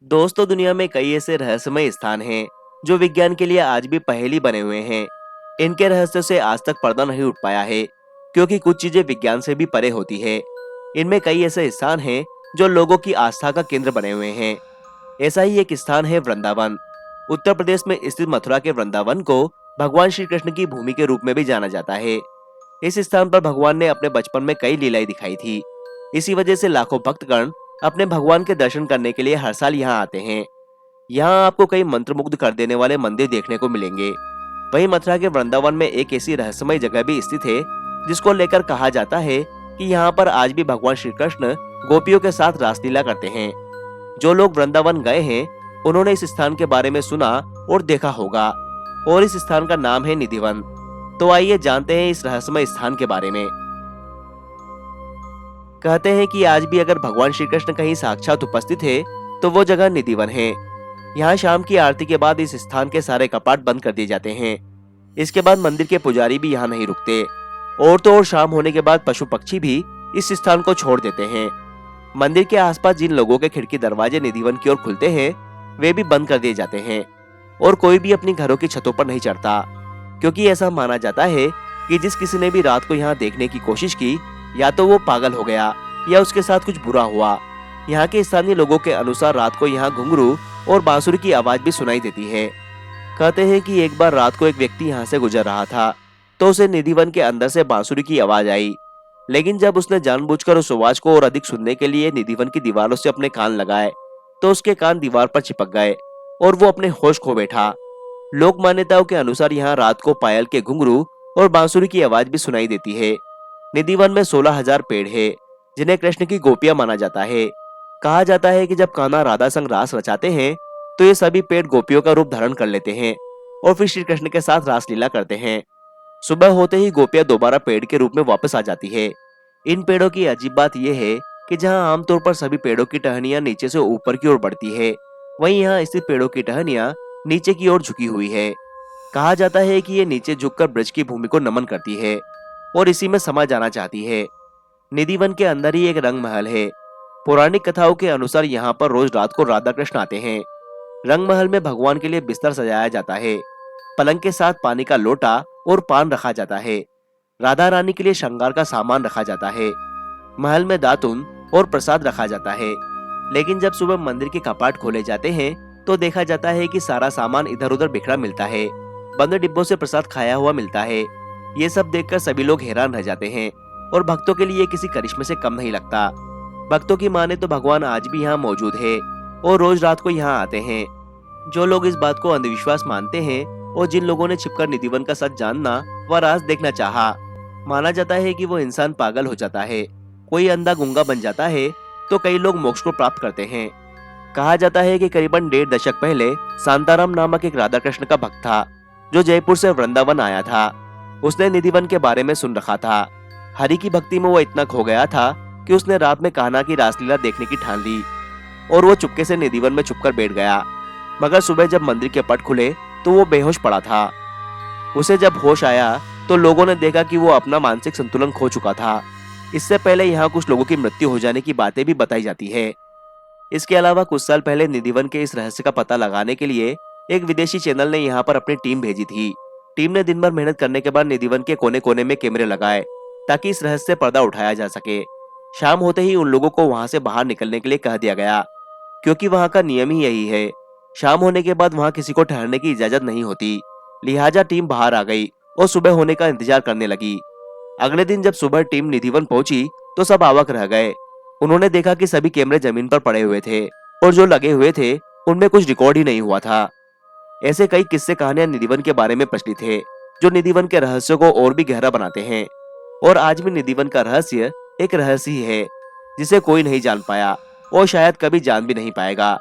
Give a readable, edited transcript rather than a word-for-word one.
दोस्तों, दुनिया में कई ऐसे रहस्यमय स्थान हैं जो विज्ञान के लिए आज भी पहेली बने हुए हैं। इनके रहस्य से आज तक पर्दा नहीं उठ पाया है, क्योंकि कुछ चीजें विज्ञान से भी परे होती है। इनमें कई ऐसे स्थान हैं जो लोगों की आस्था का केंद्र बने हुए हैं। ऐसा ही एक स्थान है वृंदावन। उत्तर प्रदेश में स्थित मथुरा के वृंदावन को भगवान श्री कृष्ण की भूमि के रूप में भी जाना जाता है। इस स्थान पर भगवान ने अपने बचपन में कई लीलाएं दिखाई थी। इसी वजह से लाखों भक्तगण अपने भगवान के दर्शन करने के लिए हर साल यहाँ आते हैं। यहाँ आपको कई मंत्रमुग्ध कर देने वाले मंदिर देखने को मिलेंगे। वहीं मथुरा के वृंदावन में एक ऐसी रहस्यमय जगह भी स्थित है जिसको लेकर कहा जाता है कि यहाँ पर आज भी भगवान श्री कृष्ण गोपियों के साथ रासलीला करते हैं। जो लोग वृंदावन गए हैं उन्होंने इस स्थान के बारे में सुना और देखा होगा, और इस स्थान का नाम है निधिवन। तो आइए जानते हैं इस रहस्यमय स्थान के बारे में। कहते हैं कि आज भी अगर भगवान श्री कृष्ण कहीं साक्षात उपस्थित है तो वो जगह निधिवन है। यहाँ शाम की आरती के बाद इस स्थान के सारे कपाट बंद कर दिए जाते हैं। इसके बाद मंदिर के पुजारी भी यहाँ नहीं रुकते, और तो और शाम होने के बाद पशु पक्षी भी इस स्थान को छोड़ देते हैं। मंदिर के आसपास जिन लोगों के खिड़की दरवाजे निधिवन की ओर खुलते हैं वे भी बंद कर दिए जाते हैं, और कोई भी अपनी घरों की छतों पर नहीं चढ़ता, क्योंकि ऐसा माना जाता है कि जिस किसी ने भी रात को यहाँ देखने की कोशिश की या तो वो पागल हो गया या उसके साथ कुछ बुरा हुआ। यहाँ के स्थानीय लोगों के अनुसार रात को यहाँ घुंघरू और बांसुरी की आवाज भी सुनाई देती है। कहते हैं कि एक बार रात को एक व्यक्ति यहाँ से गुजर रहा था तो उसे निधिवन के अंदर से बांसुरी की आवाज आई, लेकिन जब उसने जानबूझकर उस आवाज को और अधिक सुनने के लिए निधिवन की दीवारों से अपने कान लगाए तो उसके कान दीवार पर चिपक गए और वो अपने होश खो बैठा। लोक मान्यताओं के अनुसार यहाँ रात को पायल के घुंघरू और बांसुरी की आवाज भी सुनाई देती है। निधिवन में 16,000 पेड़ है जिन्हें कृष्ण की गोपियां माना जाता है। कहा जाता है कि जब कान्हा राधा संग रास रचाते हैं तो ये सभी पेड़ गोपियों का रूप धारण कर लेते हैं और फिर श्री कृष्ण के साथ रासलीला करते हैं। सुबह होते ही गोपियां दोबारा पेड़ के रूप में वापस आ जाती है। इन पेड़ों की अजीब बात यह है कि जहां आमतौर पर सभी पेड़ों की टहनियां नीचे से ऊपर की ओर बढ़ती है, वहीं यहाँ स्थित पेड़ों की टहनियां नीचे की ओर झुकी हुई है। कहा जाता है कि ये नीचे झुककर ब्रज की भूमि को नमन करती है और इसी में समा जाना चाहती है। निधिवन के अंदर ही एक रंग महल है। पौराणिक कथाओं के अनुसार यहाँ पर रोज रात को राधा कृष्ण आते हैं। रंग महल में भगवान के लिए बिस्तर सजाया जाता है। पलंग के साथ पानी का लोटा और पान रखा जाता है। राधा रानी के लिए श्रृंगार का सामान रखा जाता है। महल में दातुन और प्रसाद रखा जाता है। लेकिन जब सुबह मंदिर के कपाट खोले जाते हैं तो देखा जाता है कि सारा सामान इधर उधर बिखरा मिलता है। बंद डिब्बों से प्रसाद खाया हुआ मिलता है। ये सब देखकर सभी लोग हैरान रह जाते हैं, और भक्तों के लिए किसी करिश्मे से कम नहीं लगता। भक्तों की माने तो भगवान आज भी यहाँ मौजूद है और रोज रात को यहाँ आते हैं। जो लोग इस बात को अंधविश्वास मानते हैं और जिन लोगों ने छिपकर निधिवन का सच जानना व राज देखना चाहा, माना जाता है कि वो इंसान पागल हो जाता है, कोई अंधा गूंगा बन जाता है, तो कई लोग मोक्ष को प्राप्त करते हैं। कहा जाता है कि करीबन 1.5 दशक पहले शांताराम नामक एक राधा कृष्ण का भक्त था जो जयपुर से वृंदावन आया था। उसने निधिवन के बारे में सुन रखा था। हरि की भक्ति में वो इतना खो गया था कि उसने रात में कान्हा की रासलीला देखने की ठान ली और वो चुपके से निधिवन में छुपकर बैठ गया। मगर सुबह जब मंदिर के पट खुले तो वो बेहोश पड़ा था। उसे जब होश आया तो लोगों ने देखा कि वो अपना मानसिक संतुलन खो चुका था। इससे पहले यहाँ कुछ लोगों की मृत्यु हो जाने की बातें भी बताई जाती है। इसके अलावा कुछ साल पहले निधिवन के इस रहस्य का पता लगाने के लिए एक विदेशी चैनल ने यहाँ पर अपनी टीम भेजी थी। टीम ने दिन भर मेहनत करने के बाद निधिवन के कोने कोने में कैमरे लगाए ताकि इस रहस्य से पर्दा उठाया जा सके। शाम होते ही उन लोगों को वहां से बाहर निकलने के लिए कह दिया गया, क्योंकि वहां का नियम ही यही है। शाम होने के बाद वहां किसी को ठहरने की इजाजत नहीं होती। लिहाजा टीम बाहर आ गई और सुबह होने का इंतजार करने लगी। अगले दिन जब सुबह टीम निधिवन पहुंची तो सब अवाक रह गए। उन्होंने देखा कि सभी कैमरे जमीन पर पड़े हुए थे और जो लगे हुए थे उनमें कुछ रिकॉर्ड ही नहीं हुआ था। ऐसे कई किस्से कहानियां निधिवन के बारे में प्रचलित है जो निधिवन के रहस्य को और भी गहरा बनाते हैं। और आज भी निधिवन का रहस्य एक रहस्य ही है जिसे कोई नहीं जान पाया और शायद कभी जान भी नहीं पाएगा।